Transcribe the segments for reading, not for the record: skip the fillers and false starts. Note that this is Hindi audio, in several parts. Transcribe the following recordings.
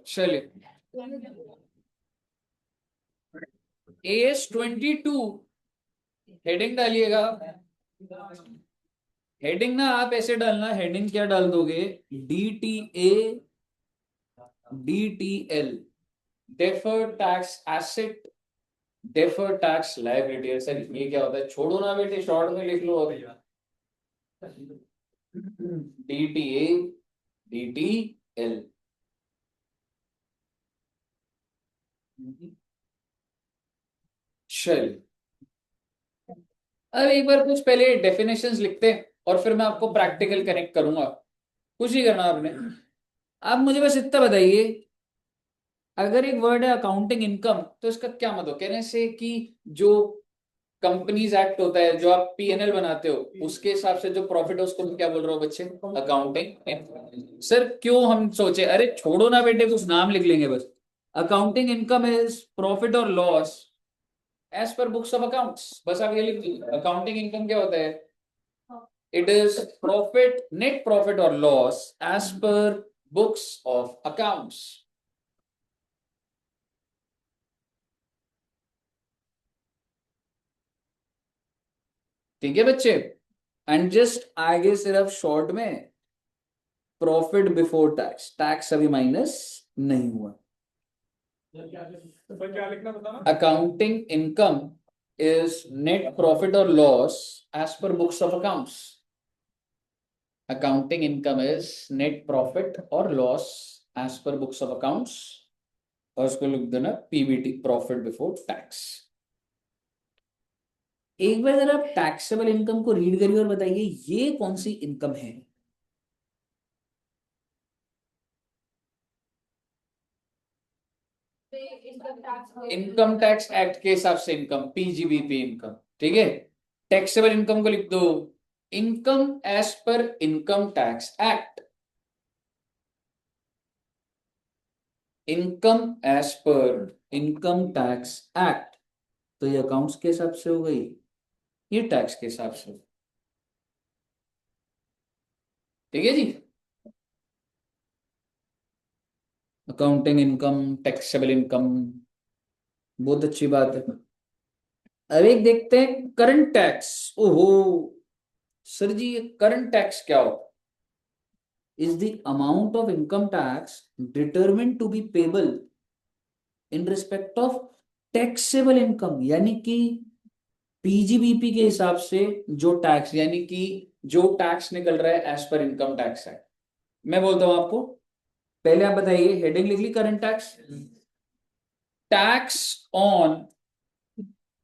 चलिए, AS22 हेडिंग डालिएगा। हेडिंग ना आप ऐसे डालना, हेडिंग क्या डाल दोगे, DTA DTL, deferred tax asset, deferred tax liability. Sir ये क्या होता है, छोड़ो ना बेटे, शॉर्ट में लिख लो अभी। DTA DTL। चलिए, अब एक बार कुछ पहले डेफिनेशंस लिखते हैं और फिर मैं आपको प्रैक्टिकल कनेक्ट करूंगा। कुछ ही करना आपने। आप मुझे बस इतना बताइए, अगर एक वर्ड है अकाउंटिंग इनकम, तो इसका क्या मतलब, कहने से कि जो कंपनीज एक्ट होता है, जो आप P&L बनाते हो, उसके हिसाब से जो प्रॉफिट है उसको मैं क्या बोल रहा हूँ बच्चे, अकाउंटिंग। सर क्यों हम सोचे, अरे छोड़ो ना बेटे, कुछ नाम लिख लेंगे बस। अकाउंटिंग इनकम इज प्रॉफिट और loss as per books of accounts, बस आप ये लिख दीजिए। अकाउंटिंग इनकम क्या होता है, it is profit, net profit और loss as per books of accounts. ठीक है बच्चे। एंड जस्ट आगे सिर्फ शॉर्ट में प्रॉफिट बिफोर टैक्स, टैक्स अभी माइनस नहीं हुआ। तो क्या लिखना बताना। Accounting income is net profit और loss as per books of accounts. Accounting income is net profit और loss as per books of accounts, और उसको लिख देना PBT, प्रॉफिट बिफोर टैक्स। एक बार जरा आप टैक्सेबल इनकम को रीड करिए और बताइए ये कौन सी इनकम है। इनकम टैक्स एक्ट के हिसाब से इनकम, PGBP इनकम। ठीक है, टैक्सेबल इनकम को लिख दो income as per income tax act. Income as per income tax act, तो ये अकाउंट्स के हिसाब से हो गई, ये टैक्स के हिसाब से। ठीक है जी, अकाउंटिंग इनकम, टैक्सेबल इनकम, बहुत अच्छी बात है। अब एक देखते हैं करंट टैक्स। ओहो सर जी, ये करंट टैक्स क्या हो, is the amount of income tax determined to be payable in respect of taxable income, यानी कि PGBP के हिसाब से जो टैक्स, यानी कि जो टैक्स निकल रहा है एज पर इनकम टैक्स है। मैं बोलता हूं आपको, पहले आप बताइए, हेडिंग लिख ली current tax, tax on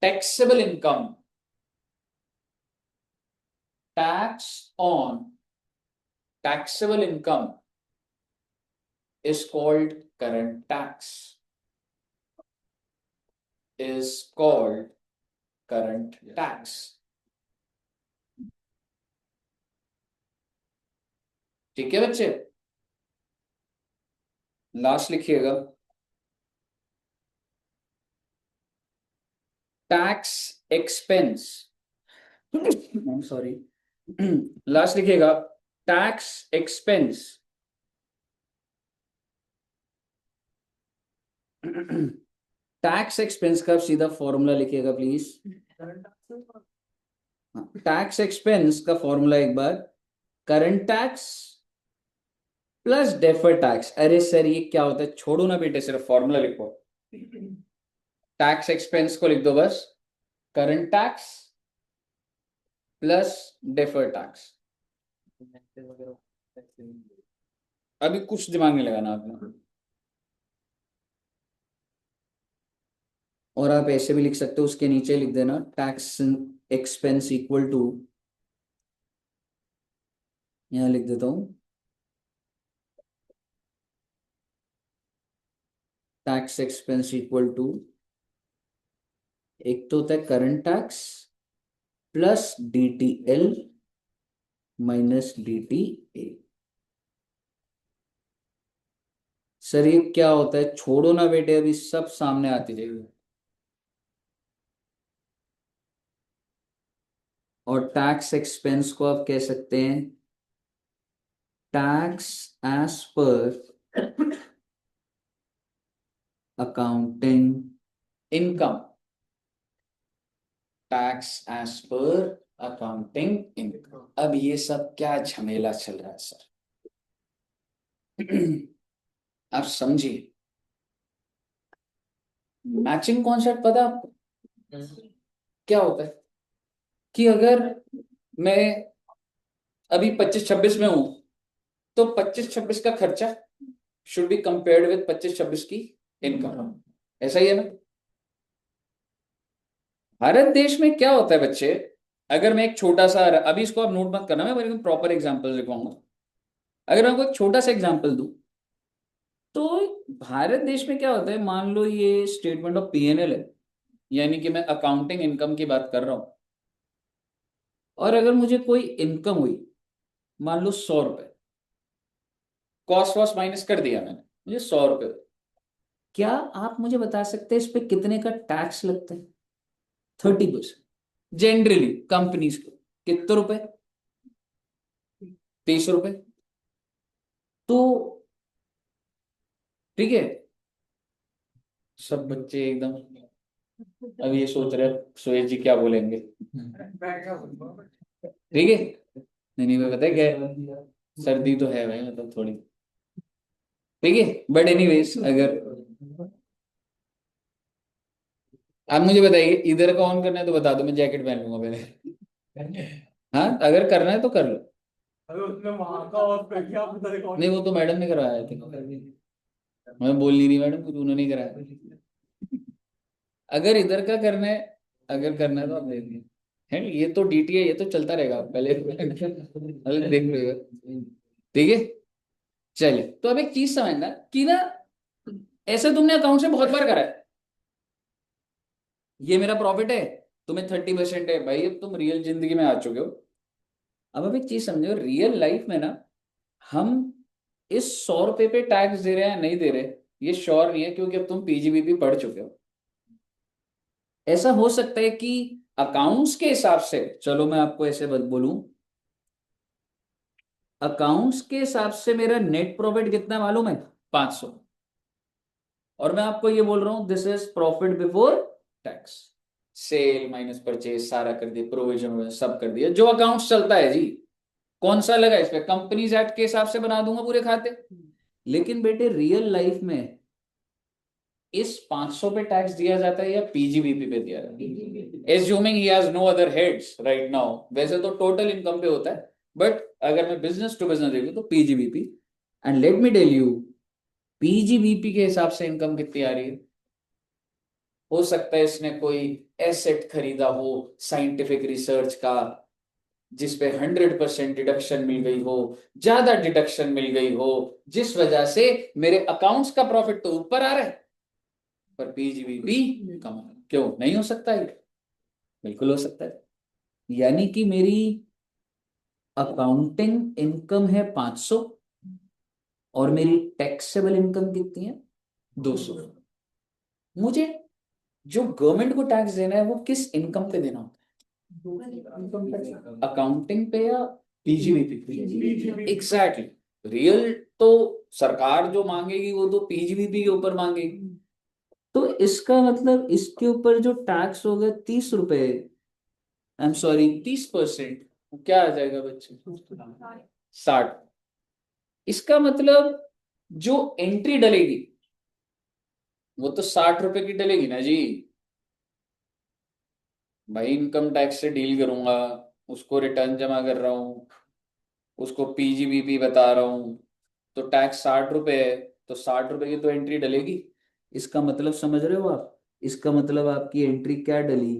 taxable income, tax on taxable income is called current tax, is called current tax। ठीक है बच्चे, लास्ट लिखिएगा, टैक्स एक्सपेंस, सॉरी, लास्ट लिखिएगा टैक्स एक्सपेंस। टैक्स एक्सपेंस का सीधा फॉर्मूला लिखिएगा प्लीज। टैक्स एक्सपेंस का फॉर्मूला एक बार, current tax plus deferred tax. अरे सर ये क्या होता है, छोड़ो ना बेटे, सिर्फ फॉर्मूला लिखो। टैक्स एक्सपेंस को लिख दो बस, current tax plus deferred tax. अभी कुछ दिमाग नहीं लगाना आपने। और आप ऐसे भी लिख सकते हो, उसके नीचे लिख देना टैक्स एक्सपेंस इक्वल टू, यहां लिख देता हूं, टैक्स एक्सपेंस इक्वल टू, एक तो होता है current tax plus DTL minus DTA। Sir ये क्या होता है, छोड़ो ना बेटे, अभी सब सामने आती जाएगी। और टैक्स एक्सपेंस को आप कह सकते हैं tax as per accounting income, tax as per accounting income. अब ये सब क्या झमेला चल रहा है सर? आप समझिए, मैचिंग कॉन्सेप्ट पता आपको क्या होता है? कि अगर मैं अभी 25-26 में हूं, तो 25-26 का खर्चा शुड बी कंपेयर्ड विद 25-26 की इनकम। ऐसा ही है ना? भारत देश में क्या होता है बच्चे, अगर मैं एक छोटा सा, अभी इसको आप नोट मत करना, मैं मेरे को प्रॉपर एग्जांपल दिखाऊंगा। अगर मैं आपको एक छोटा सा एग्जांपल दूं, तो भारत देश में क्या होता है, मान लो ये स्टेटमेंट ऑफ पीएनएल है, यानी कि मैं अकाउंटिंग इनकम की बात कर रहा हूं, और अगर मुझे कोई इनकम हुई, मान लो 100 रुपए, कॉस्ट वॉस्ट माइनस कर दिया मैंने, मुझे 100 रुपए, क्या आप मुझे बता सकते हैं इस पे कितने का टैक्स लगता है? 30%। जनरली कंपनीज को कितने रुपए? 30 रुपए। तो ठीक है, सब बच्चे एकदम अब ये सोच रहे हैं सुरेश जी क्या बोलेंगे। ठीक है, नहीं नहीं, मैं पता है क्या है? सर्दी तो है भाई, मतलब थोड़ी। ठीक है, बट एनीवेज, अगर आप मुझे बताइए इधर का ऑन करना है तो बता दो, मैं जैकेट पहन लूंगा पहले। हाँ, अगर करना है तो कर लो। अरे उसने वहां का और पे क्या पता रिकॉर्ड। नहीं, वो तो मैडम ने करवाया थी, मैं बोल नहीं रही मैडम कुछ, उन्होंने ही कराया। अगर इधर का करना है, अगर करना है तो आप देख लीजिए। है, ये तो डीटी है, ये तो चलता रहेगा पहले। पहले देख लीजिएगा। ठीक है, चलिए। तो अब एक चीज समझना कि ना, ऐसे तुमने अकाउंट से बहुत बार करा है, ये मेरा प्रॉफिट है, तुम्हें 30% है भाई, अब तुम रियल जिंदगी में आ चुके हो। अब एक चीज समझो, रियल लाइफ में ना, हम इस 100 रुपए पे टैक्स दे रहे हैं या नहीं दे रहे, ये श्योर नहीं है, क्योंकि अब तुम पीजीबीपी पढ़ चुके हो। ऐसा हो सकता है कि अकाउंट्स के हिसाब से, चलो मैं आपको ऐसे बोलूं, अकाउंट्स के हिसाब से मेरा नेट प्रॉफिट कितना है मालूम है? 500। और मैं आपको ये बोल रहा हूं this is profit before tax, sale minus purchase सारा कर दिया, प्रोविजन सब कर दिया, जो अकाउंट्स चलता है जी। कौन सा लगा इस पे? कंपनीज एक्ट के हिसाब से बना दूंगा पूरे खाते। लेकिन बेटे रियल लाइफ में इस 500 पे टैक्स दिया जाता है या पीजीबीपी पे दिया जाता है? Assuming he has no other heads right now, वैसे तो टोटल इनकम पे होता है, बट अगर मैं बिजनेस टू बिजनेस देखूं तो PGBP. And let me tell you, PGBP के हिसाब से इनकम कितनी आ रही है? हो सकता है इसने कोई एसेट खरीदा हो साइंटिफिक रिसर्च का, जिसपे 100% डिडक्शन मिल गई हो, ज्यादा डिडक्शन मिल गई हो, जिस वजह से मेरे अकाउंट्स का प्रॉफिट तो ऊपर आ रहा है, पर पीजीबीपी कम आ रहा है। क्यों नहीं हो सकता है? बिल्कुल हो सकता है। यानी कि मेरी अकाउंटिंग इनकम है 500, और मेरी टैक्सेबल इनकम कितनी है? 200। मुझे जो गवर्नमेंट को टैक्स देना है वो किस इनकम पे देना होता है? अकाउंटिंग पे या पीजीबीपी पे? एग्जैक्टली। रियल तो सरकार जो मांगेगी वो तो पीजीबीपी के ऊपर मांगेगी। तो इसका मतलब इसके ऊपर जो टैक्स होगा 30 रुपए, आई एम सॉरी 30%, क्या आ जाएगा बच्चे? 60। इसका मतलब जो एंट्री डलेगी वो तो 60 रुपए की डलेगी ना जी। भाई इनकम टैक्स से डील करूंगा, उसको रिटर्न जमा कर रहा हूँ, उसको पीजीबीपी बता रहा हूँ, तो टैक्स 60 रुपए है, तो 60 रुपए की तो एंट्री डलेगी। इसका मतलब समझ रहे हो आप? इसका मतलब आपकी एंट्री क्या डली?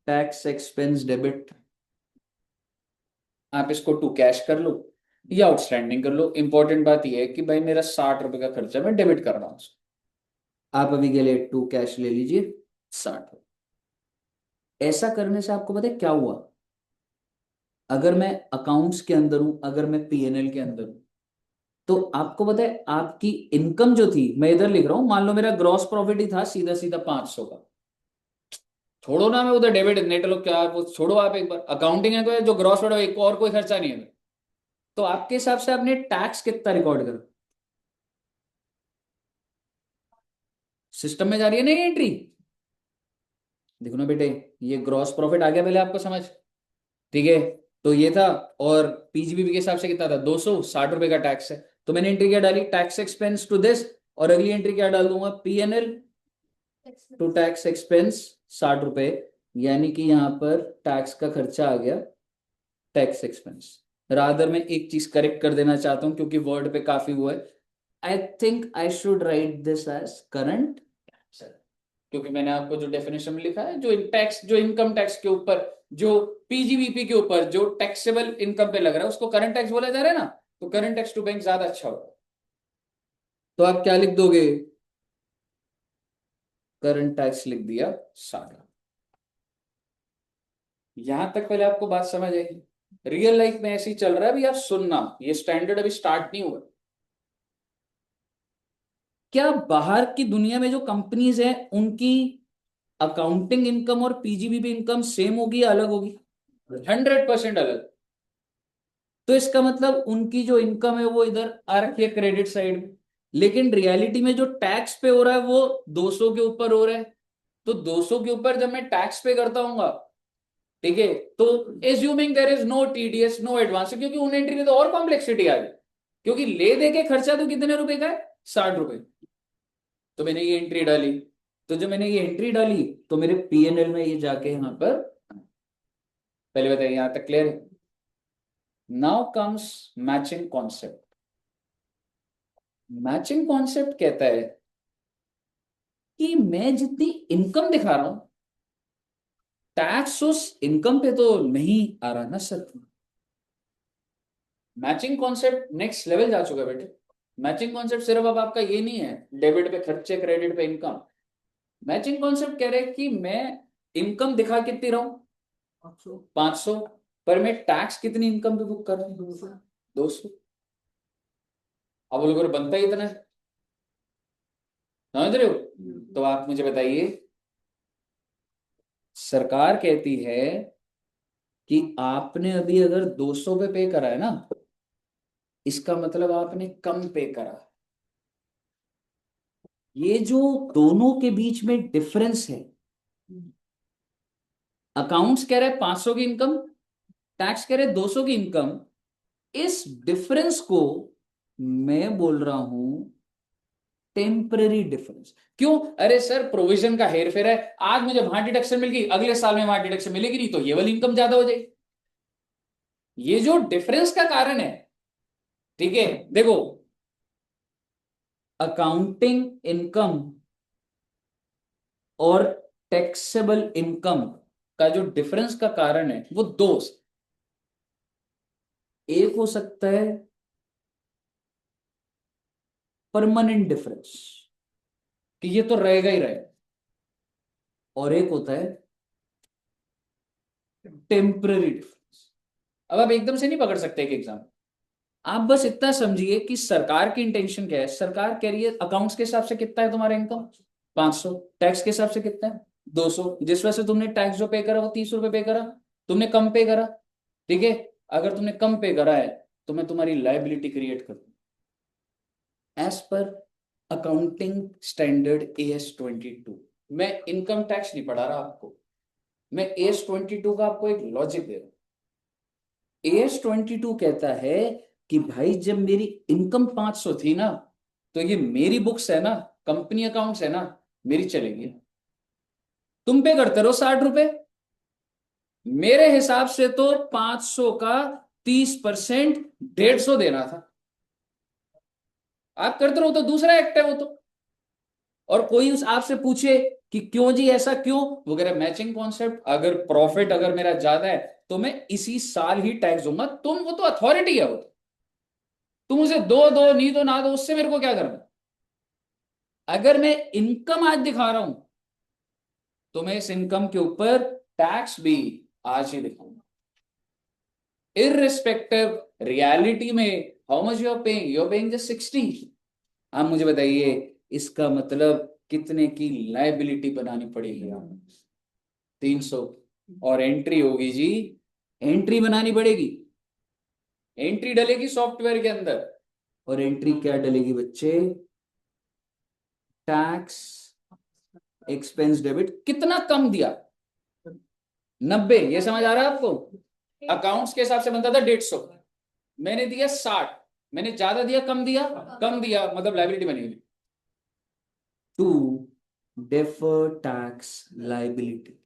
Tax expense debit. आप इसको टू कैश कर लो या आउटस्टैंडिंग कर लो, इंपॉर्टेंट बात यह है कि भाई मेरा 60 रुपए का खर्चा मैं डेबिट कर रहा हूँ। आप अभी के लिए टू कैश ले लीजिए 60। ऐसा करने से आपको पता है क्या हुआ? अगर मैं अकाउंट्स के अंदर हूं, अगर मैं पीएनएल के अंदर हूं, तो आपको पता है आपकी इनकम जो थी, मैं इधर लिख रहा हूं, मान लो मेरा ग्रॉस प्रॉफिट ही था सीधा सीधा 500 का, छोड़ो ना, मैं उधर डेबिट नेट लो क्या वो छोड़ो, आप एक बार अकाउंटिंग है कोई जो ग्रॉस वर्ड एक और कोई खर्चा नहीं है। तो आपके हिसाब से आपने टैक्स कितना रिकॉर्ड करो, सिस्टम में जा रही है नहीं एंट्री, देखो ना बेटे, ये ग्रॉस प्रॉफिट आ गया पहले आपको समझ, ठीक है। तो ये था, और पीजीबीपी के हिसाब से कितना था, 260 रुपए का टैक्स है। तो मैंने एंट्री क्या डाली, टैक्स एक्सपेंस टू दिस, और अगली एंट्री क्या डाल दूंगा, पीएनएल टू टैक्स एक्सपेंस 60 रुपए, यानी कि यहाँ पर टैक्स का खर्चा आ गया टैक्स एक्सपेंस। रादर मैं एक चीज करेक्ट कर देना चाहता हूं क्योंकि वर्ड पे काफी वो है, I think I should write this as current, क्योंकि मैंने आपको जो डेफिनेशन में लिखा है, जो टैक्स जो इनकम टैक्स के ऊपर, जो पीजीबीपी के ऊपर जो टैक्सेबल इनकम पे लग रहा है उसको करंट टैक्स बोला जा रहा है ना, तो करंट टैक्स टू बैंक ज्यादा अच्छा होगा। तो आप क्या लिख दोगे, करंट टैक्स लिख दिया सारा। यहां तक पहले आपको बात समझ आई, रियल लाइफ में ऐसे ही चल रहा है अभी, आप सुनना, ये स्टैंडर्ड अभी स्टार्ट नहीं हुआ। क्या बाहर की दुनिया में जो कंपनीज हैं उनकी अकाउंटिंग इनकम और पीजीबीपी इनकम सेम होगी या अलग होगी, 100% अलग। तो इसका मतलब उनकी जो इनकम है वो इधर आ रखी है क्रेडिट साइड में, लेकिन रियलिटी में जो टैक्स पे हो रहा है वो 200 के ऊपर हो रहा है। तो 200 के ऊपर जब मैं टैक्स पे करता हूँ, ठीक है, तो assuming there is no TDS no advance, क्योंकि उन एंट्री में तो और कॉम्प्लेक्सिटी आ गई, क्योंकि ले दे के खर्चा तो कितने रुपए का है, 60 रुपए। तो मैंने ये एंट्री डाली, तो जब मैंने ये एंट्री डाली तो मेरे पीएनएल में ये जाके यहां पर, पहले बताइए यहां तक क्लियर है। Now comes matching concept. Matching concept कहता है कि मैं जितनी इनकम दिखा रहा हूं, टैक्स उस इनकम पे तो नहीं आ रहा ना sir. Matching concept next level जा चुका है बेटे। मैचिंग कॉन्सेप्ट सिर्फ अब आपका ये नहीं है डेबिट पे खर्चे क्रेडिट पे इनकम। मैचिंग कॉन्सेप्ट कह रहे हैं कि मैं इनकम दिखा कितनी रहा हूं, 500, पर मैं टैक्स कितनी इनकम पे बुक कर रहा हूं, 200। अब वो लोग बनता ही इतना है, समझ रहे हो। तो आप मुझे बताइए, सरकार कहती है कि आपने अभी अगर 200 पे करा है ना, इसका मतलब आपने कम पे करा। ये जो दोनों के बीच में डिफरेंस है, अकाउंट्स कह रहे हैं 500 की इनकम, टैक्स कह रहे हैं 200 की इनकम, इस डिफरेंस को मैं बोल रहा हूं टेम्पररी डिफरेंस। क्यों, अरे सर प्रोविजन का हेर फेर है, आज मुझे वहां डिडक्शन मिल गई, अगले साल में वहां डिडक्शन मिलेगी नहीं, तो ये वाली इनकम ज्यादा हो जाएगी। ये जो डिफरेंस का कारण है, ठीक है, देखो, अकाउंटिंग इनकम और टैक्सेबल इनकम का जो डिफरेंस का कारण है वो दो, एक हो सकता है परमानेंट डिफरेंस कि ये तो रहेगा ही रहेगा, और एक होता है टेम्पररी डिफरेंस। अब आप एकदम से नहीं पकड़ सकते एक एग्जाम, आप बस इतना समझिए कि सरकार की इंटेंशन क्या है। सरकार कह रही है अकाउंट्स के हिसाब से कितना है तुम्हारा इनकम, 500, टैक्स के हिसाब से कितना है, 200, जिस वजह से तुमने टैक्स जो पे करा वो 30 रुपए पे करा, तुमने कम पे करा, ठीक है। अगर तुमने कम पे करा है तो मैं तुम्हारी लाइबिलिटी क्रिएट कर दूं as per accounting standard AS 22। मैं इनकम टैक्स नहीं पढ़ा रहा आपको, मैं AS 22 का आपको एक लॉजिक दे रहा हूं। AS 22 कहता है कि भाई जब मेरी इनकम 500 थी ना, तो ये मेरी बुक्स है ना, कंपनी अकाउंट्स है ना, मेरी चलेगी। तुम पे करते रहो 60 रुपए, मेरे हिसाब से तो 500 का 30% 150 देना था। आप करते रहो तो दूसरा एक्ट है वो तो। और कोई उस आपसे पूछे कि क्यों जी ऐसा क्यों, वो कह रहे मैचिंग कॉन्सेप्ट, अगर प्रॉफिट अगर मेरा ज्यादा है तो मैं इसी साल ही टैक्स दूंगा, तुम वो तो अथॉरिटी है वो तो। तुम उसे दो दो नहीं दो ना दो, उससे मेरे को क्या करना। अगर मैं इनकम आज दिखा रहा हूं तो मैं इस इनकम के ऊपर टैक्स भी आज ही दिखाऊंगा, इररिस्पेक्टिव रियलिटी में how much you are paying just 60। आप मुझे बताइए इसका मतलब कितने की लायबिलिटी बनानी पड़ेगी हमें। 300, और एंट्री होगी जी, एंट्री बनानी पड़ेगी, एंट्री डलेगी सॉफ्टवेयर के अंदर, और एंट्री क्या डलेगी बच्चे, टैक्स एक्सपेंस डेबिट। कितना कम दिया, 90, ये समझ आ रहा है आपको? अकाउंट्स के हिसाब से बनता था 150, मैंने दिया 60, मैंने ज्यादा दिया कम दिया, कम दिया, मतलब लाइबिलिटी बनेगी। To deferred tax liability,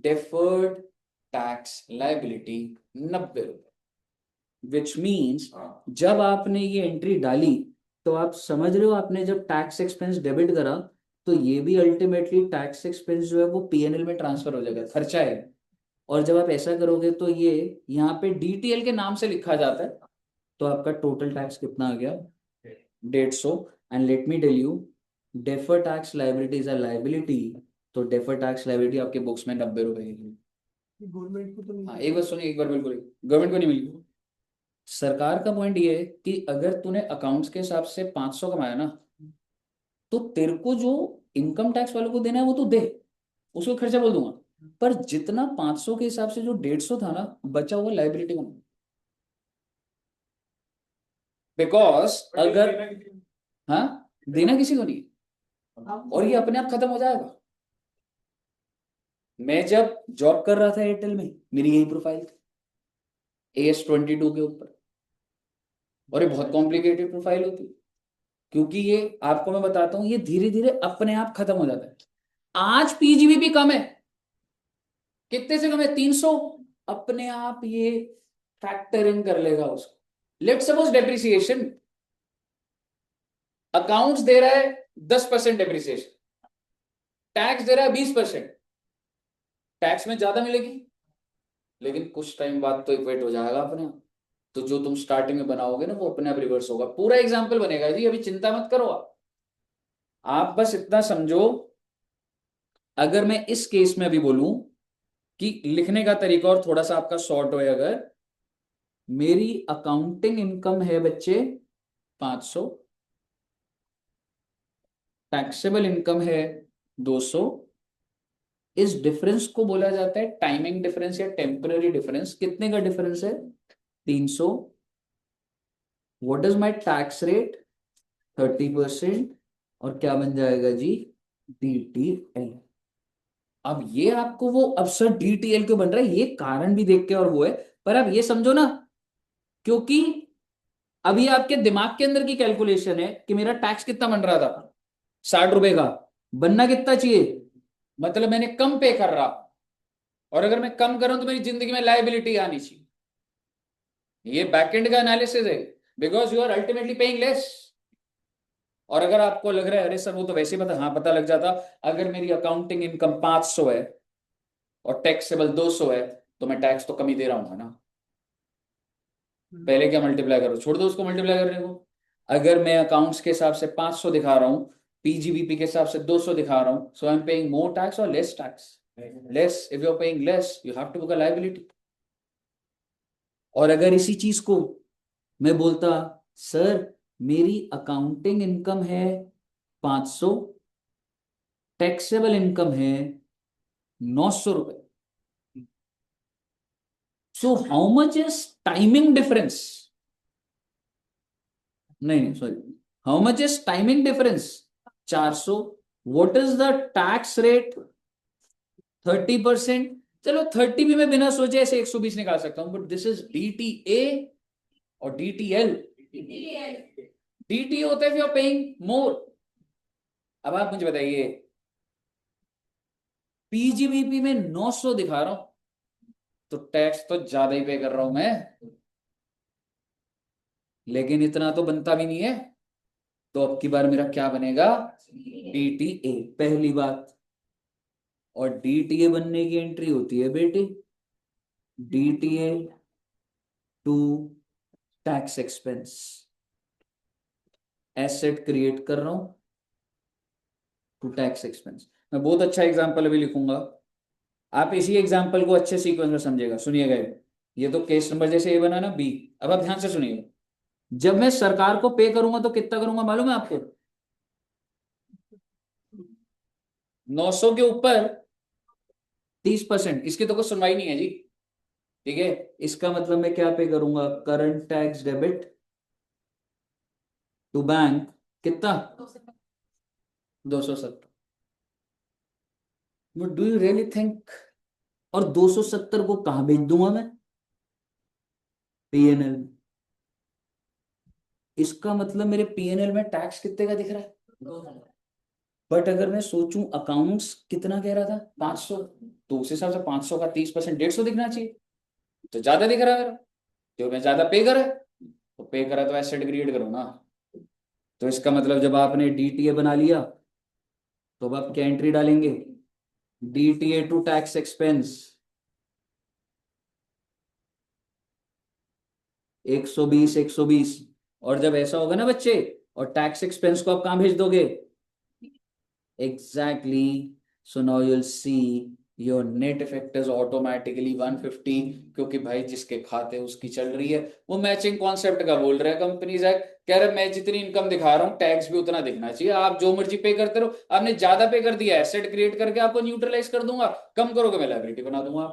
deferred tax liability 90 रुपए, विच मीन्स जब आपने ये एंट्री डाली तो आप समझ रहे हो, आपने जब टैक्स एक्सपेंस डेबिट करा तो ये भी अल्टीमेटली टैक्स एक्सपेंस जो है वो पीएनएल में ट्रांसफर हो जाएगा, खर्चा है। और जब आप ऐसा करोगे तो ये यहाँ पे डीटीएल के नाम से लिखा जाता है, तो आपका टोटल टैक्स कितना आ गया, 150। And let me tell you, defer tax liability is a liability, तो डेफर टैक्स लाइबिलिटी आपके बुक्स में 90 रुपए की। गवर्नमेंट को तो नहीं। हाँ एक बार सुनिए, एक बार बिल्कुल, गवर्नमेंट को नहीं मिली। सरकार का पॉइंट ये है कि अगर तूने अकाउंट्स के हिसाब से 500 कमाया ना, तो तेरे को जो इनकम टैक्स वालों को देना है वो तू दे, उसको खर्चा बोल दूंगा, पर जितना 500 के हिसाब से जो 150 था ना, बचा हुआ लाइबिलिटी को, बिकॉज अगर, हाँ देना किसी को नहीं, और ये अपने आप खत्म हो जाएगा। मैं जब जॉब कर रहा था एयरटेल में, मेरी यही प्रोफाइल थी AS22 के ऊपर, और ये बहुत कॉम्प्लिकेटेड प्रोफाइल होती है, क्योंकि ये आपको मैं बताता हूं, ये धीरे धीरे अपने आप खत्म हो जाता है। आज पीजीबीपी कम है, कितने से कम है, 300, अपने आप ये फैक्टर इन कर लेगा उसको। लेट सपोज डेप्रिसिएशन, अकाउंट्स दे रहा है 10% डेप्रिसिएशन, टैक्स दे रहा है 20%, टैक्स में ज्यादा मिलेगी, लेकिन कुछ टाइम बाद तो इक्वेट हो जाएगा अपने आप। तो जो तुम स्टार्टिंग में बनाओगे ना वो अपने आप रिवर्स होगा, पूरा एग्जाम्पल बनेगा जी, अभी चिंता मत करो आप बस इतना समझो। अगर मैं इस केस में अभी बोलूं कि लिखने का तरीका और थोड़ा सा आपका शॉर्ट होए, अगर मेरी अकाउंटिंग इनकम है बच्चे 500, टैक्सेबल इनकम है 200, इस डिफरेंस को बोला जाता है टाइमिंग डिफरेंस या टेम्पररी डिफरेंस। कितने का डिफरेंस है, 300। What is my tax rate, 30%, और क्या बन जाएगा जी, DTL। अब ये आपको वो, अब सर DTL क्यों बन रहा है, ये कारण भी देख के और वो है, पर अब ये समझो ना, क्योंकि अभी आपके दिमाग के अंदर की कैलकुलेशन है कि मेरा टैक्स कितना बन रहा था, 60 रुपए का, बनना कितना चाहिए, मतलब मैंने कम पे कर रहा, और अगर मैं कम करूं तो मेरी जिंदगी में लायबिलिटी आनी चाहिए। ये बैकएंड का एनालिसिस है, because you are ultimately paying less. और अगर आपको लग रहा है अरे सर वो तो वैसे ही पता, हाँ पता लग जाता, अगर मेरी अकाउंटिंग इनकम 500 है और टैक्सेबल 200 है, तो मैं टैक्स तो कम ही दे रहा हूँ ना। पहले क्या मल्टीप्लाई करो, छोड़ दो उसको मल्टीप्लाई करने को। अगर मैं अकाउंट्स के हिसाब से 500 दिखा रहा हूँ, पीजीबीपी के हिसाब से 200 दिखा रहा हूँ, so I am paying more tax और less tax. Less, if you are paying less you have to book a liability. और अगर इसी चीज को मैं बोलता, सर मेरी अकाउंटिंग इनकम है 500, टैक्सेबल इनकम है 900 रुपए, so how much is timing difference, नहीं नहीं sorry, how much is timing difference, 400। What is the tax rate, 30%। चलो 30 भी मैं बिना सोचे ऐसे 120 निकाल सकता हूं, बट दिस इज DTA और DTL। DTA होता है if you are paying more। अब आप मुझे बताइए, पीजीबीपी में 900 दिखा रहा हूं, तो टैक्स तो ज्यादा ही पे कर रहा हूं मैं, लेकिन इतना तो बनता भी नहीं है। तो अब की बार मेरा क्या बनेगा, DTA, पहली बात। और DTA बनने की एंट्री होती है बेटे, DTA to tax expense, asset create कर रहा हूं टू टैक्स एक्सपेंस। मैं बहुत अच्छा एग्जांपल अभी लिखूंगा, आप इसी एग्जांपल को अच्छे सीक्वेंस में समझिएगा, सुनिएगा। ये तो केस नंबर जैसे ए बना ना B, अब आप ध्यान से सुनिएगा। जब मैं सरकार को पे करूंगा तो कितना करूंगा मालूम है आपको, 900 के ऊपर 30%, इसकी तो कोई सुनवाई नहीं है जी। ठीक है, इसका मतलब मैं क्या पे करूंगा, current tax debit to bank, कितना, 270। डू यू रियली थिंक, और 270 को कहां भेज दूंगा मैं, पीएनएल। इसका मतलब मेरे पीएनएल में टैक्स कितने का दिख रहा है। बट अगर मैं सोचूं अकाउंट्स कितना कह रहा था, 500, तो उस हिसाब से 500 का 30%, 150 दिखना चाहिए। तो ज्यादा दिख रहा है मेरा, जो मैं ज्यादा पे करा है, तो पे करा तो एसेट क्रिएट करो ना। तो इसका मतलब जब आपने डीटीए बना लिया, तो अब आप क्या एंट्री डालेंगे, डीटीए टू टैक्स एक्सपेंस 120 120। और जब ऐसा होगा ना बच्चे, और टैक्स एक्सपेंस को आप कहां भेज दोगे, exactly. So now you'll see your net effect is automatically 150, क्योंकि भाई जिसके खाते उसकी चल रही है। वो मैचिंग कॉन्सेप्ट का बोल रहे हैं कंपनीज एक्ट, कह रहे मैं जितनी इनकम दिखा रहा हूँ टैक्स भी उतना दिखना चाहिए, आप जो मर्जी पे करते रहो। आपने ज्यादा पे कर दिया, एसेट क्रिएट करके आपको न्यूट्रलाइज कर दूंगा, कम करोगे मैं लायबिलिटी बना दूंगा।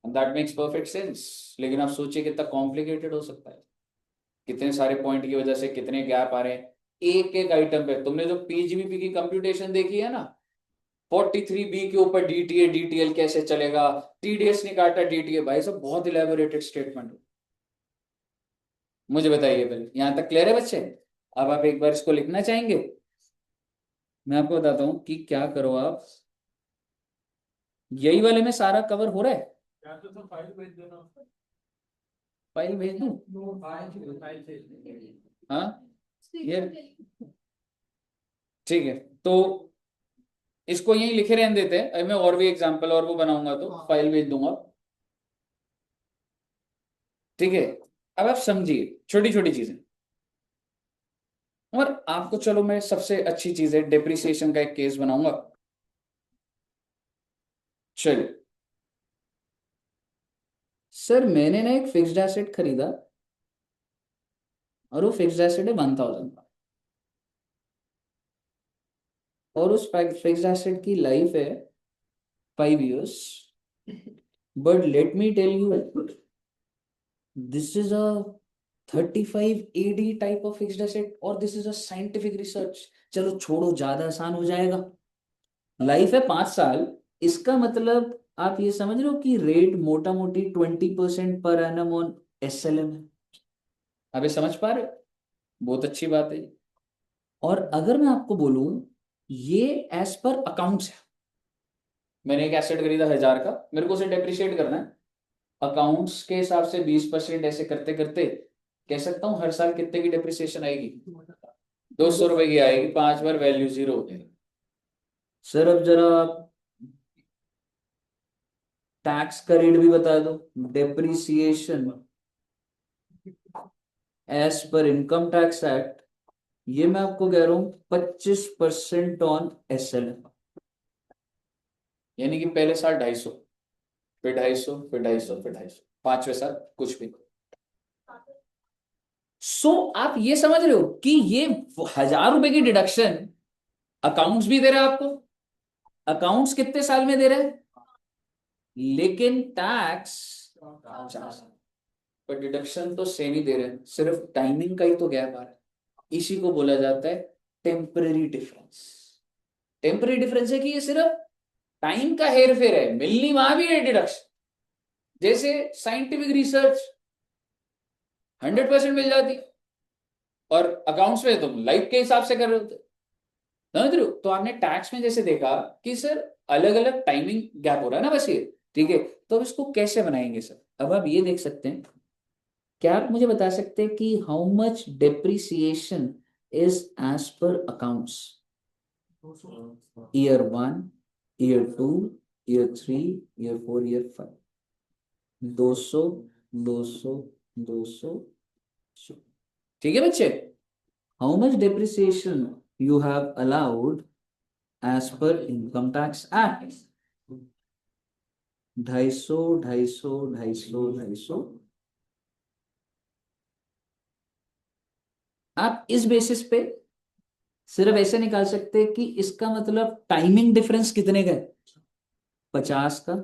That makes perfect sense. लेकिन आप सोचिए कितना कॉम्प्लिकेटेड हो सकता है, कितने सारे पॉइंट की वजह से कितने गैप आ रहे हैं एक एक आइटम पे। तुमने जो पीजीबीपी की कंप्यूटेशन देखी है ना, 43B के ऊपर डीटीए डीटीएल कैसे चलेगा, टीडीएस ने काटा डीटीए, भाई सब बहुत इलेबोरेटेड स्टेटमेंट। मुझे बताइए पहले, यहां तक क्लियर है बच्चे। अब आप एक बार इसको लिखना चाहेंगे, मैं आपको बताता हूं कि क्या करो आप, यही वाले में सारा कवर हो रहा है। या तो सब फाइल भेज देना। फाइल भेज दूं, नो फाइल से हाँ ये ठीक है। तो इसको यहीं लिखे रहने देते हैं, अभी मैं और भी एग्जांपल और वो बनाऊंगा तो फाइल भेज दूंगा। ठीक है, अब आप समझिए छोटी छोटी चीजें। और आपको चलो मैं सबसे अच्छी चीज है डेप्रिसिएशन का एक केस बनाऊंगा। चलिए सर, मैंने ना एक फिक्स्ड एसेट खरीदा, और वो फिक्स्ड एसेट है 1000 का, और उस फिक्स्ड एसेट की लाइफ है 5 years। But let me tell you, this is a 35 AD type of fixed asset, और this is a scientific research. चलो छोड़ो, ज्यादा आसान हो जाएगा। लाइफ है 5 साल, इसका मतलब आप ये समझ रहे हो कि रेट मोटा मोटी 20% पर एनम ऑन SLM है। आप ये समझ पा रहे हो, बहुत अच्छी बात है। और अगर मैं आपको बोलूं, ये एज पर अकाउंट्स है, मैंने एक एसेट खरीदा 1000 का, मेरे को उसे डेप्रिशिएट करना है, अकाउंट्स के हिसाब से 20% ऐसे करते करते कह सकता हूँ हर साल कितने की डेप्रिसिएशन आएगी, 200 रुपए की आएगी, 5 बार वैल्यू जीरो हो जाएगी। सर अब जरा टैक्स का रेट भी बता दो, depreciation as per income tax act, ये मैं आपको कह रहा हूं 25% ऑन SLM। यानी कि पहले साल 250, फिर 250, फिर 250, फिर 250, 5वें साल कुछ भी। आप ये समझ रहे हो कि ये 1000 रुपए की डिडक्शन अकाउंट्स भी दे रहा है आपको, अकाउंट्स कितने साल में दे रहे हैं, लेकिन टैक्स 4 साल। पर डिडक्शन तो सेम ही दे रहे हैं, सिर्फ टाइमिंग का ही तो गैप आ रहा है। इसी को बोला जाता है टेम्पररी डिफरेंस। टेम्पररी डिफरेंस है कि ये सिर्फ टाइम का हेर फेर है, मिलनी वहां भी है डिडक्शन। जैसे साइंटिफिक रिसर्च 100% मिल जाती, और अकाउंट्स में तुम लाइफ के हिसाब से कर रहे होते, समझ रहे हो। तो आपने टैक्स में जैसे देखा कि सर अलग अलग टाइमिंग गैप हो रहा है ना, बस ये ठीक है। तो अब इसको कैसे बनाएंगे सर, अब आप ये देख सकते हैं, क्या आप मुझे बता सकते हैं कि how much depreciation is as per accounts, year 1, year 2, year 3, year 4, year 5, 200, 200, 200। ठीक है बच्चे, how much depreciation you have allowed as per income tax act, 250, 250, 250, 250। आप इस बेसिस पे सिर्फ ऐसे निकाल सकते हैं कि इसका मतलब टाइमिंग डिफरेंस कितने का है, 50 का,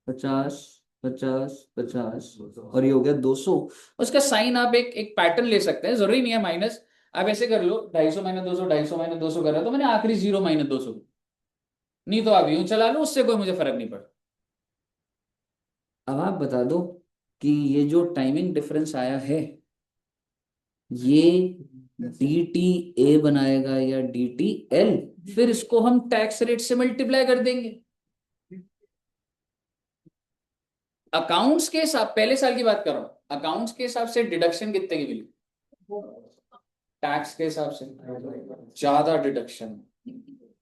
50, 50, 50, और ये हो गया 200। उसका साइन आप एक एक पैटर्न ले सकते हैं, जरूरी नहीं है माइनस। आप ऐसे कर लो, 250 माइनस 200, 250 माइनस 200 कर रहा तो मैंने आखिरी 0 माइनस 200, नहीं तो आप यूं चला लो, उससे कोई मुझे फर्क नहीं पड़ता। अब आप बता दो कि ये जो टाइमिंग डिफरेंस आया है, ये डी टी ए बनाएगा या डी टी एल, फिर इसको हम टैक्स रेट से मल्टीप्लाई कर देंगे। अकाउंट्स के हिसाब, पहले साल की बात कर रहा हूं, अकाउंट्स के हिसाब से डिडक्शन कितने की मिली? टैक्स के हिसाब से ज्यादा डिडक्शन।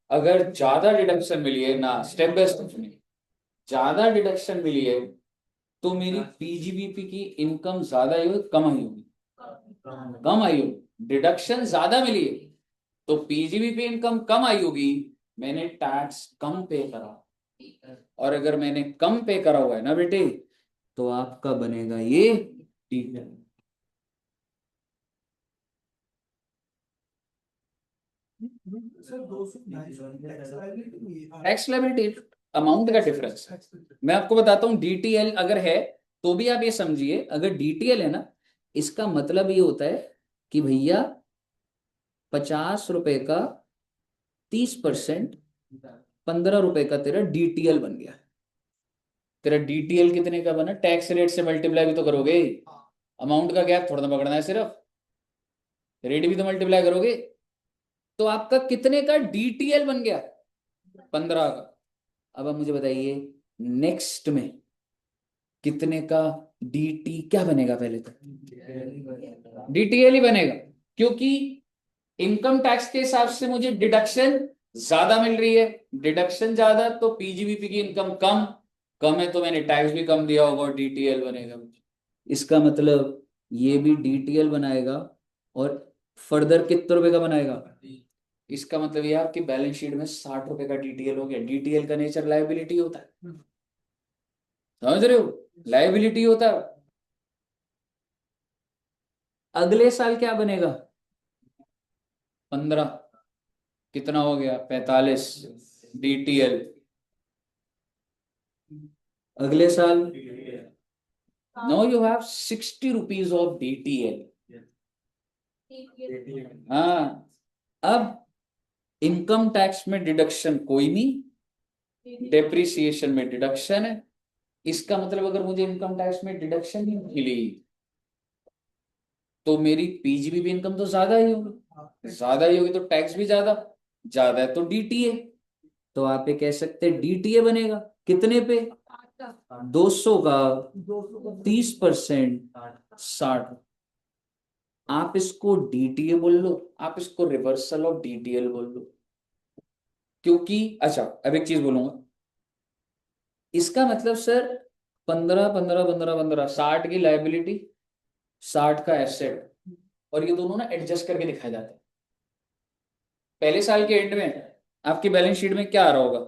अगर ज्यादा डिडक्शन मिली है ना, स्टेप बाय स्टेप में ज्यादा डिडक्शन मिली है, तो मेरी पीजीबीपी की इनकम ज्यादा आई होगी कम आई होगी? कम आई होगी। डिडक्शन ज्यादा मिली है तो पीजीबीपी इनकम कम आई होगी, मैंने टैक्स कम पे करा। और अगर मैंने कम पे करा हुआ है ना बेटे, तो आपका बनेगा ये ठीक है। सर 200 टैक्स लायबिलिटी अमाउंट का डिफरेंस। मैं आपको बताता हूं, डीटीएल अगर है तो भी आप ये समझिए, अगर डीटीएल है ना, इसका मतलब ये होता है कि भैया 50 रुपए का 30%, 15 रुपए का तेरा डीटीएल बन गया। तेरा डीटीएल कितने का बना? टैक्स रेट से मल्टीप्लाई भी तो करोगे, अमाउंट का गैप थोड़ा ना पकड़ना है, सिर्फ रेट भी तो मल्टीप्लाई करोगे। तो आपका कितने का डीटीएल बन गया? 15 का। अब आप मुझे बताइए नेक्स्ट में कितने का डीटी क्या बनेगा? पहले तो डीटीएल ही बनेगा, क्योंकि इनकम टैक्स के हिसाब से मुझे डिडक्शन ज्यादा मिल रही है। डिडक्शन ज्यादा तो पीजीबीपी की इनकम कम, कम है तो मैंने टैक्स भी कम दिया होगा, डीटीएल बनेगा। इसका मतलब ये भी डीटीएल बनाएगा, और फर्दर कितने रुपए का बनाएगा? इसका मतलब ये आपकी बैलेंस शीट में 60 रुपए का डीटीएल हो गया। डीटीएल का नेचर लायबिलिटी होता है, समझ रहे हो? लायबिलिटी होता है। अगले साल क्या बनेगा? 15, कितना हो गया? 45 डीटीएल। अगले साल no, you have 60 rupees of DTL. हाँ, अब इनकम टैक्स में डिडक्शन कोई नहीं, डेप्रिसिएशन में डिडक्शन है। इसका मतलब अगर मुझे इनकम टैक्स में डिडक्शन ही मिली तो मेरी पीजीबीपी इनकम तो ज्यादा ही होगी, ज्यादा ही होगी तो टैक्स भी ज्यादा, ज्यादा है तो डीटीए। तो आप ये कह सकते हैं डीटीए बनेगा कितने पे? 200 का 30%, 60। आप इसको डीटीए बोल लो, आप इसको रिवर्सल ऑफ डीटीएल बोल लो। क्योंकि अच्छा, अब एक चीज बोलूंगा, इसका मतलब सर 15 15 15 15, 60 की लाइबिलिटी, 60 का एसेट, और ये दोनों ना एडजस्ट करके दिखाए जाते हैं। पहले साल के एंड में आपकी बैलेंस शीट में क्या आ रहा होगा?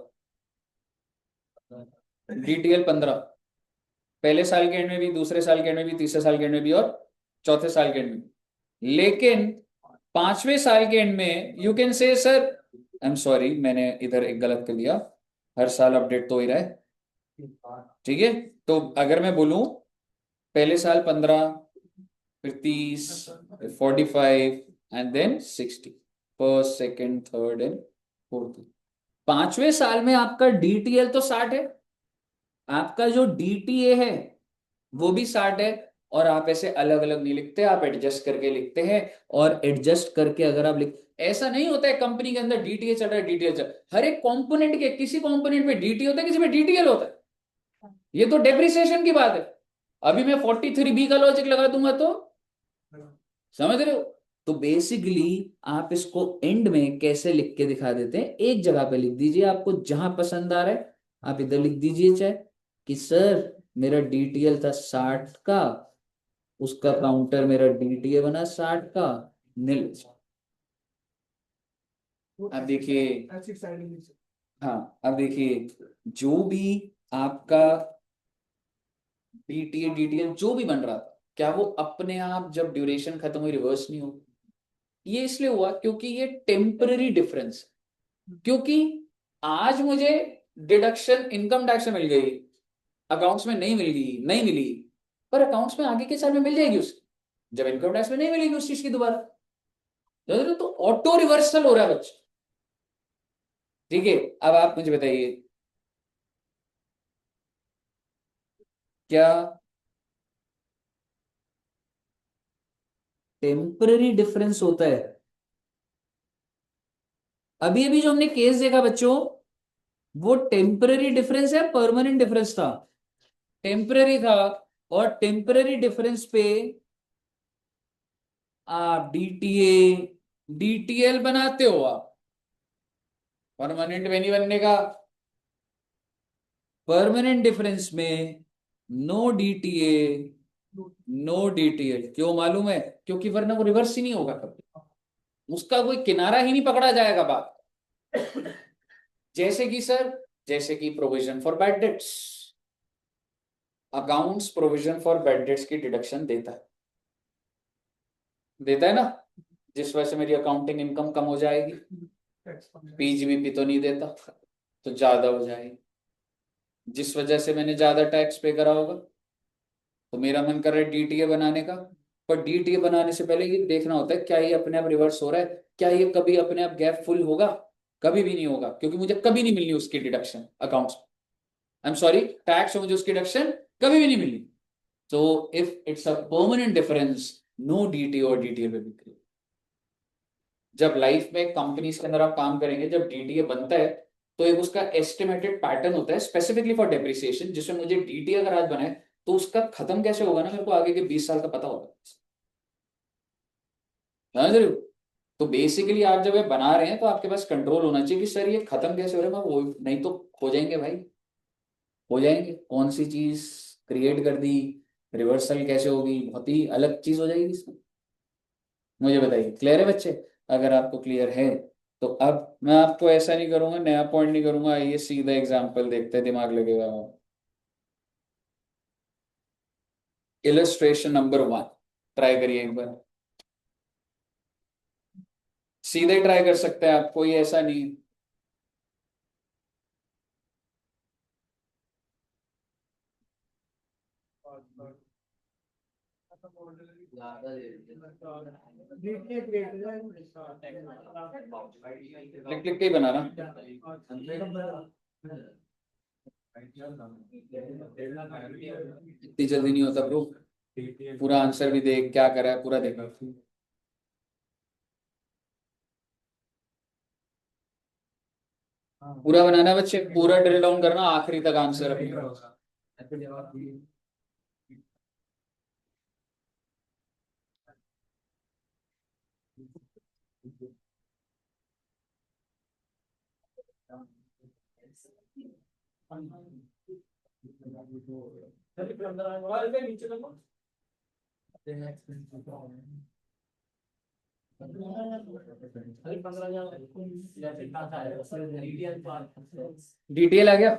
डीटीएल 15, पहले साल के एंड में भी, दूसरे साल के एंड में भी, तीसरे साल के एंड में भी, और चौथे साल के एंड में भी। लेकिन पांचवें साल के एंड में you can say sir I am sorry, मैंने इधर एक गलत कर दिया, हर साल अपडेट तो हो ही रहा है, ठीक है। तो अगर मैं बोलूं पहले साल 15, फिर 30, फिर 45, and then 60, first second third and fourth. पांचवें साल में आपका डीटीएल तो 60 है, आपका जो डीटीए है वो भी 60 है, और आप ऐसे अलग अलग नहीं लिखते, आप एडजस्ट करके लिखते हैं। और एडजस्ट करके अगर आप लिख, ऐसा नहीं होता है कंपनी के अंदर डीटीए चल रहा है, डीटीएल चल रहा है, हर एक कंपोनेंट के किसी कंपोनेंट में डीटीए होता है, किसी में डीटीएल होता है। ये तो डेप्रिसिएशन की बात है। अभी मैं 43B का लॉजिक लगा दूंगा तो समझ रहे हो? तो बेसिकली आप इसको एंड में कैसे लिख के दिखा देते हैं, एक जगह पे लिख दीजिए, आपको जहां पसंद आ रहा है आप इधर लिख दीजिए, चाहे कि सर मेरा डीटीएल था 60 का, उसका काउंटर मेरा डीटीए बना 60 का, नील। अब देखिए, हाँ अब देखिए, जो भी आपका डीटीए डीटीएल जो भी बन रहा था, क्या वो अपने आप जब ड्यूरेशन खत्म हुई रिवर्स नहीं हो? ये इसलिए हुआ क्योंकि ये टेम्पररी डिफरेंस। क्योंकि आज मुझे डिडक्शन इनकम टैक्स में मिल गई, अकाउंट्स में नहीं मिली, पर अकाउंट्स में आगे के साल में मिल जाएगी उसकी, जब इनकम टैक्स में नहीं मिलेगी उस चीज की दोबारा। तो ऑटो रिवर्सल हो रहा है बच्चे। ठीक है, अब आप मुझे बताइए, क्या टेम्पररी डिफरेंस होता है? अभी अभी जो हमने केस देखा बच्चों, वो टेम्पररी डिफरेंस है, परमानेंट डिफरेंस था? टेम्पररी था। और टेम्पररी डिफरेंस पे आप डीटीए डीटीएल बनाते हो, आप परमानेंट में नहीं बनने का। परमानेंट डिफरेंस में नो डीटीए नो डीटीएल, क्यों मालूम है? क्योंकि वरना वो रिवर्स ही नहीं होगा कभी, उसका कोई किनारा ही नहीं पकड़ा जाएगा बात। जैसे कि सर, जैसे कि provision for bad debts, accounts provision for bad debts की डिडक्शन देता है ना, जिस वजह से मेरी अकाउंटिंग इनकम कम हो जाएगी। पीजीबीपी तो नहीं देता, तो ज्यादा हो जाएगी, जिस वजह से मैंने ज्यादा टैक्स पे करा होगा। तो मेरा मन कर रहा है डीटीए बनाने का, पर डीटीए बनाने से पहले ये देखना होता है क्या ये अपने आप रिवर्स हो रहा है, क्या ये कभी अपने आप गैप फुल होगा? कभी भी नहीं होगा, क्योंकि मुझे कभी नहीं मिलनी उसकी deduction accounts, I am sorry tax में मुझे उसकी डिडक्शन कभी भी नहीं मिली। तो if it's a permanent difference, no DTA और डीटीए पे भी। जब लाइफ में कंपनीज के अंदर आप काम करेंगे, जब डीटीए बनता है, तो एक उसका एस्टिमेटेड पैटर्न होता है स्पेसिफिकली फॉर डेप्रिसिएशन, जिसमें मुझे डीटीए अगर आज बनाए तो उसका खत्म कैसे होगा ना, मेरे को आगे के 20 साल का पता होगा। समझ रहे हो? तो बेसिकली आप जब ये बना रहे हैं तो आपके पास कंट्रोल होना चाहिए कि सर ये खत्म कैसे हो रहा है, मैं वो नहीं तो हो जाएंगे भाई, हो जाएंगे। कौन सी चीज क्रिएट कर दी, रिवर्सल कैसे होगी, बहुत ही अलग चीज हो जाएगी इसमें। मुझे बताइए, क्लियर है बच्चे? अगर आपको क्लियर है तो अब मैं आपको ऐसा नहीं करूंगा, नया पॉइंट नहीं करूंगा, ये सीधा एग्जांपल देखते हैं, दिमाग लगेगा। इलस्ट्रेशन नंबर 1 ट्राई करिए एक बार, सीधे ट्राई कर सकते हैं आप, कोई ऐसा नहीं। लिख लिख के ही बनाना, इतनी जल्दी नहीं होता ब्रो, पूरा आंसर भी देख क्या करा है पूरा देखा। पूरा बनाना है बच्चे, पूरा ड्रिल डाउन करना आखिरी तक आंसर अपनी। डिटेल आ गया,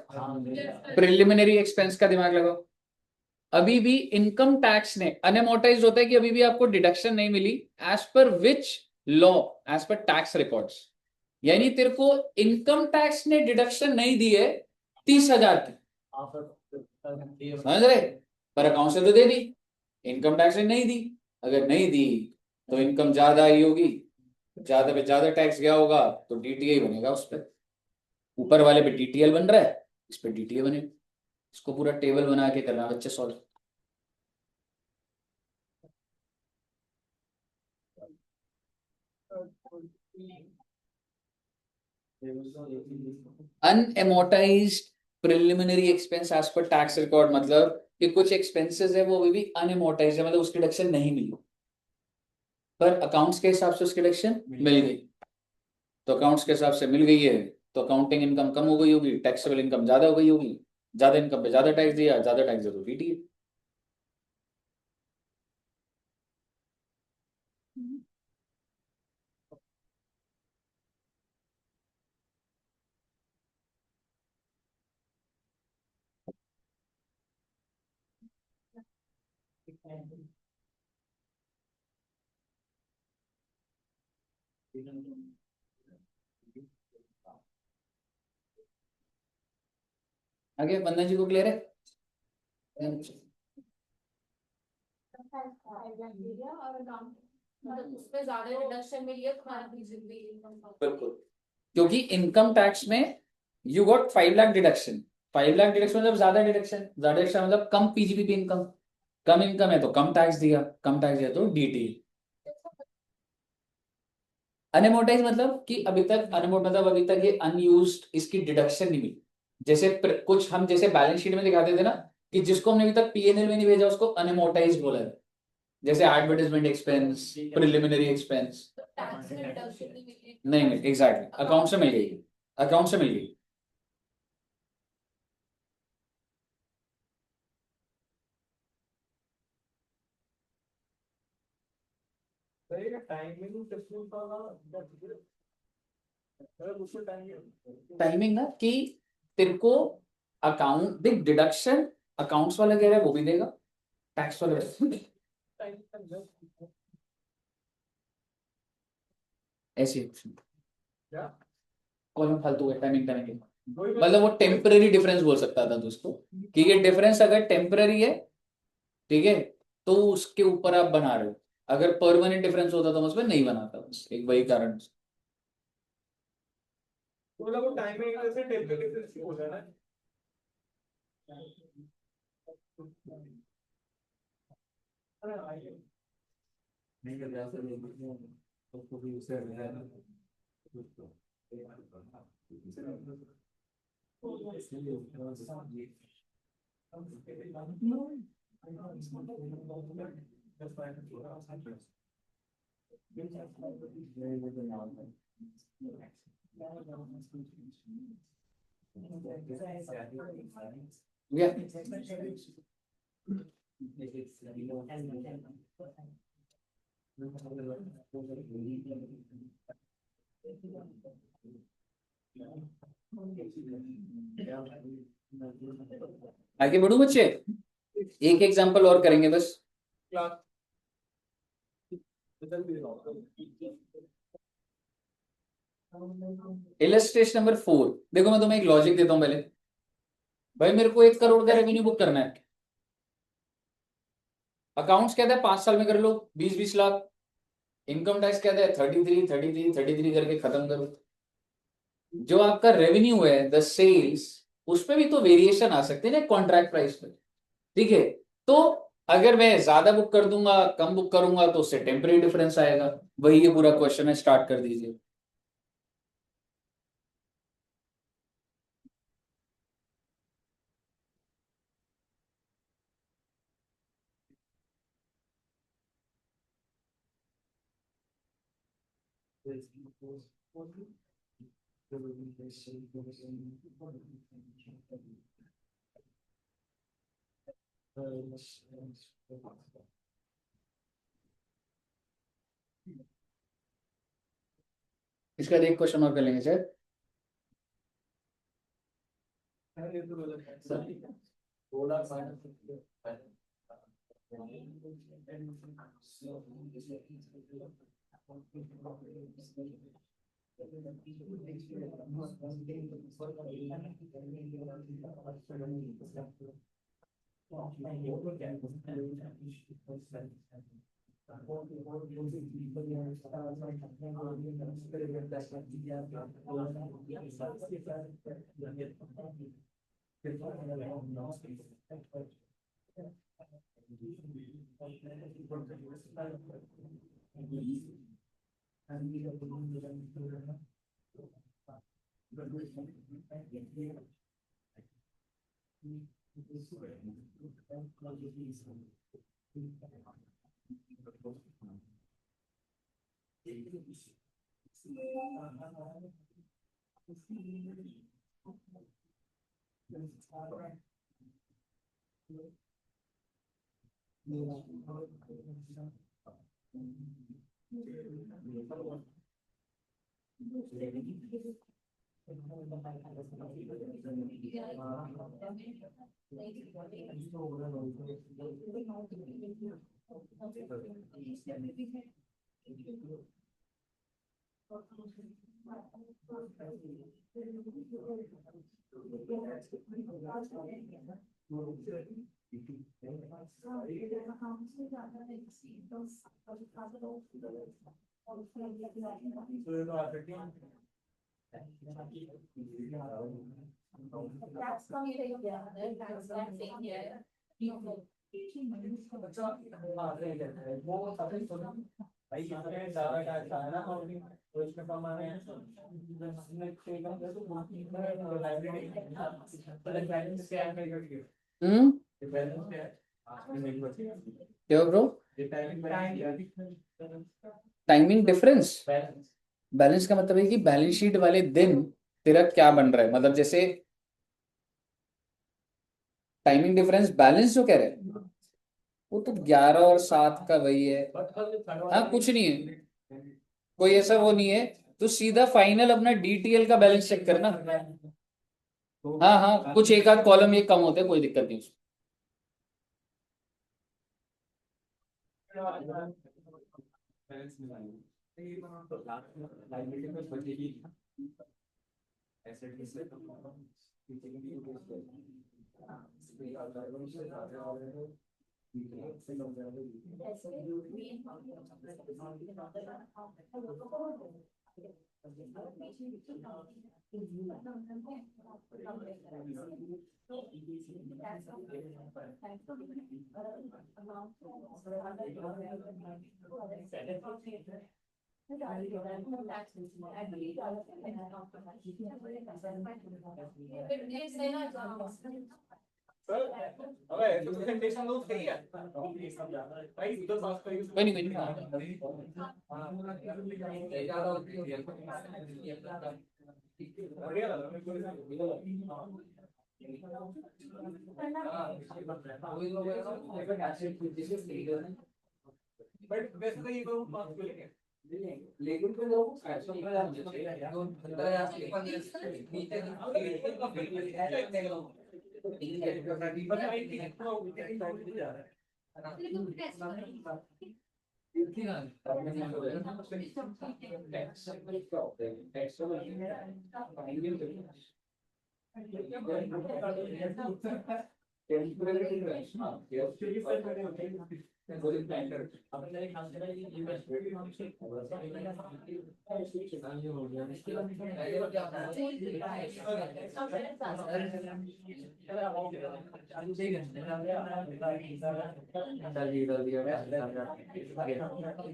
प्रिलिमिनरी एक्सपेंस का दिमाग लगाओ। अभी भी इनकम टैक्स ने अनएमोर्टाइज होता है कि अभी भी आपको डिडक्शन नहीं मिली, as per which law, as per tax records. यानी तेरे को इनकम टैक्स ने डिडक्शन नहीं दी है 30,000 की, समझ रहे? पर अकाउंट से तो दे दी, इनकम टैक्स ने नहीं दी। अगर नहीं दी तो इनकम ज्यादा आई होगी, ज्यादा पे ज्यादा टैक्स गया होगा, तो डीटीए बनेगा उस पर। ऊपर वाले पे डीटीएल बन रहा है, इस पे डीटीए बनेगा। इसको पूरा टेबल बना के करना बच्चे solve. Unamortised preliminary expense as per tax record, मतलब कि कुछ एक्सपेंसेस है वो अभी भी अनएमोर्टाइज्ड है, मतलब उसकी डिडक्शन नहीं मिली, पर अकाउंट्स के हिसाब से उसकी डिडक्शन मिल गई। तो अकाउंट्स के हिसाब से मिल गई है, तो अकाउंटिंग इनकम कम हो गई होगी, टैक्सेबल इनकम ज्यादा हो गई होगी, ज्यादा इनकम पे ज्यादा टैक्स दिया, ज्यादा टैक्स दे तो डीटीए। आगे वंदना जी को क्लियर है? उसमें ज्यादा रिडक्शन मिली है तुम्हारा बिल्कुल, क्योंकि इनकम टैक्स में you got 5 lakh deduction. 5 lakh deduction मतलब ज्यादा डिडक्शन मतलब कम पीजीबीपी इनकम। कम इनकम है तो कम टैक्स दिया, कम टैक्स दिया तो डीटी। अनएमोटाइज मतलब कि अभी तक अनएमोट मतलब अभी तक ये अनयूज्ड, इसकी डिडक्शन नहीं मिली। जैसे कुछ हम जैसे बैलेंस शीट में दिखाते थे ना कि जिसको हमने अभी तक पीएनएल में नहीं भेजा उसको अनएमोटाइज बोला है। जैसे advertisement expense, preliminary expense. Tax में रिडक्शन नहीं मिली। नहीं मिली, एग्जैक्टली अकाउंट से मिल गई, अकाउंट से मिल गई। टाइमिंग डिफरेंस वाला उससे टाइमिंग ना कि तेरे को अकाउंट देख, डिडक्शन अकाउंट्स वाला कह रहा है वो भी देगा, टैक्स वाला ऐसी कॉलम फालतू है। टाइमिंग टाइमिंग मतलब वो टेम्पररी डिफरेंस बोल सकता था तो उसको कि ये डिफरेंस अगर टेम्पररी है, ठीक है, तो उसके ऊपर आप बना रहे हो। अगर परमानेंट डिफरेंस होता तो मैं उसमें नहीं बनाता, बस एक वही कारण। वो टाइमिंग से टेम्परेचर हो जाना है। नहीं कर रहा सर, उसको भी उसे या आगे बढ़ू बच्चे, एक एग्जांपल और करेंगे बस। इलस्ट्रेशन नंबर 4, देखो मैं तुम्हें एक लॉजिक देता हूं पहले। भाई मेरे को 1 करोड़ का रेवेन्यू बुक करना है, अकाउंट्स कहता है 5 साल में कर लो 20-20 लाख, इनकम टैक्स कहता है 33 करके खत्म करो। जो आपका रेवेन्यू है द सेल्स, उस पे भी तो वेरिएशन आ सकते हैं ना कॉन्ट्रैक्ट प्राइस पे, ठीक है। तो अगर मैं ज्यादा बुक कर दूंगा कम बुक करूंगा तो उससे टेम्परेरी डिफरेंस आएगा। वही ये पूरा क्वेश्चन है, स्टार्ट कर दीजिए। इसका एक क्वेश्चन और कर लेंगे सर। भाई यहाँ पे ज्यादा टैक्स आया ना और उसमें कम आ रहे हैं हम्म, क्या ब्रो? टाइमिंग डिफरेंस, बैलेंस का मतलब है कि बैलेंस शीट वाले दिन तेरा क्या बन रहा है, मतलब जैसे टाइमिंग डिफरेंस बैलेंस जो कह रहे हैं वो तो 11 और 7 का वही है। हाँ कुछ नहीं है, कोई ऐसा वो नहीं है, तो सीधा फाइनल अपना डीटीएल का बैलेंस चेक करना। हाँ हाँ, कुछ एक आध कॉलम ये कम होते हैं, कोई दिक्कत नहीं उसमें। कोई नहीं, कोई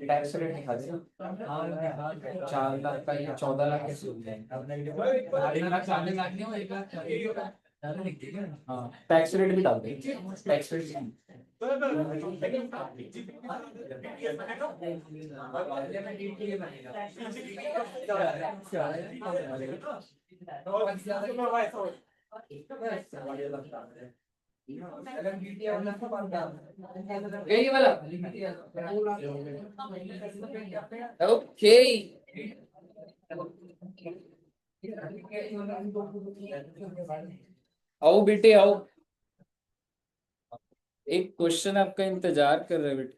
टैक्स रेट दिखा दे। 4 लाख का या 14 लाख कैसे होता है? हाँ टैक्स रेट भी डाल दे, टैक्स रेट यही वाला। ओके, आओ बेटे आओ, एक क्वेश्चन आपका इंतजार कर रहे बेटे।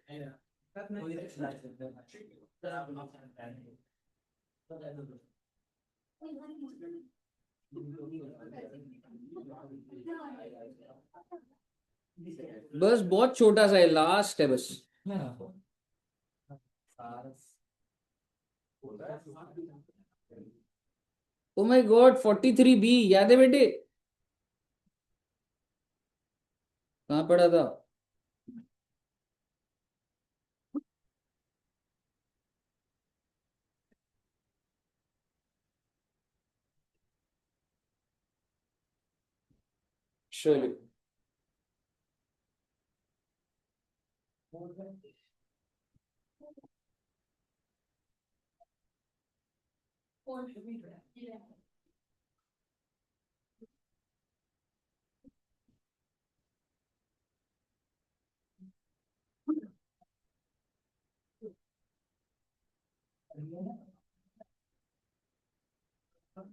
बस बहुत छोटा सा है, लास्ट है बस। ओ माय गॉड, 43B याद है बेटे? कहाँ पढ़ा था? चलिए,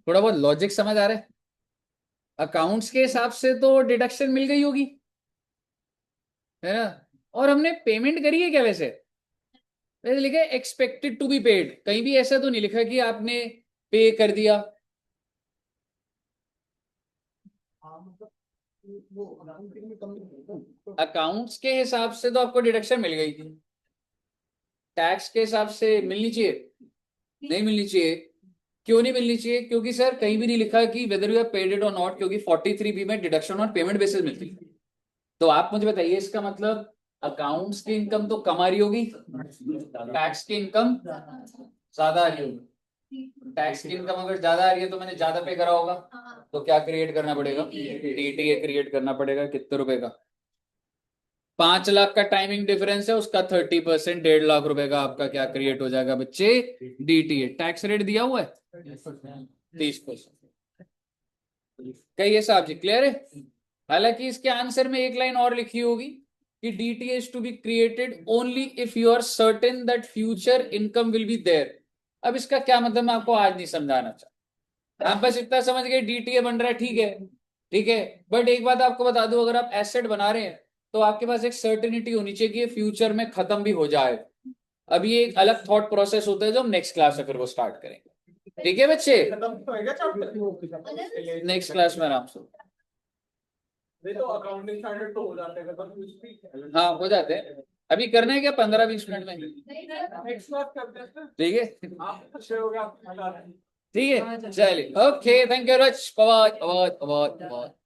थोड़ा बहुत लॉजिक समझ आ रहा है? अकाउंट्स के हिसाब से तो डिडक्शन मिल गई होगी, है ना? और हमने पेमेंट करी है क्या वैसे? वैसे लिखा है एक्सपेक्टेड टू बी पेड, कहीं भी ऐसा तो नहीं लिखा कि आपने पे कर दिया, अकाउंट्स के हिसाब से तो आपको डिडक्शन मिल गई थी, टैक्स के हिसाब से मिलनी चाहिए, नहीं मिलनी चाहिए। क्यों नहीं मिलनी चाहिए? क्योंकि सर कहीं भी नहीं लिखा कि whether you have paid it और नॉट, क्योंकि 43B में डिडक्शन ऑन पेमेंट बेसिस मिलती है। तो आप मुझे बताइए, इसका मतलब अकाउंट्स की इनकम तो कम आ रही होगी, टैक्स की इनकम ज्यादा आ रही होगी। टैक्स की इनकम अगर ज्यादा आ रही है तो मैंने ज्यादा पे करा होगा, तो क्या क्रिएट करना पड़ेगा? DTA क्रिएट करना पड़ेगा। कितने रुपए का? 5 लाख का टाइमिंग डिफरेंस है, उसका 30%, 1.5 लाख रुपए का आपका क्या क्रिएट हो जाएगा बच्चे? DTA। टैक्स रेट दिया हुआ है 30%। कहिए साहब जी, क्लियर है? हालांकि इसके आंसर में एक लाइन और लिखी होगी कि DTA is to be created only if you are certain that future income will be there। अब इसका क्या मतलब मैं आपको आज नहीं समझाना चाहता, आप बस इतना समझ गए DTA बन रहा है, ठीक है, ठीक है। बट एक बात आपको बता दूं, अगर आप एसेट बना रहे हैं तो आपके पास एक सर्टेनिटी होनी चाहिए कि ये फ्यूचर में खत्म भी हो जाए। अब ये एक अलग थॉट प्रोसेस होता है जो हम नेक्स्ट क्लास में फिर वो स्टार्ट करेंगे, ठीक है बच्चे? नेक्स्ट क्लास में आराम से। नहीं तो अकाउंटिंग स्टैंडर्ड तो हो जाते हैं खत्म कुछ भी। हाँ हो जाते हैं। अभी करना है क्या 15-20 मिनट में? नेक्स्ट बात करते हैं। ठीक है, आप अच्छे हो गया, मजा आ रहा है। ठीक है, चलिए, okay, thank you very much, bye bye bye bye.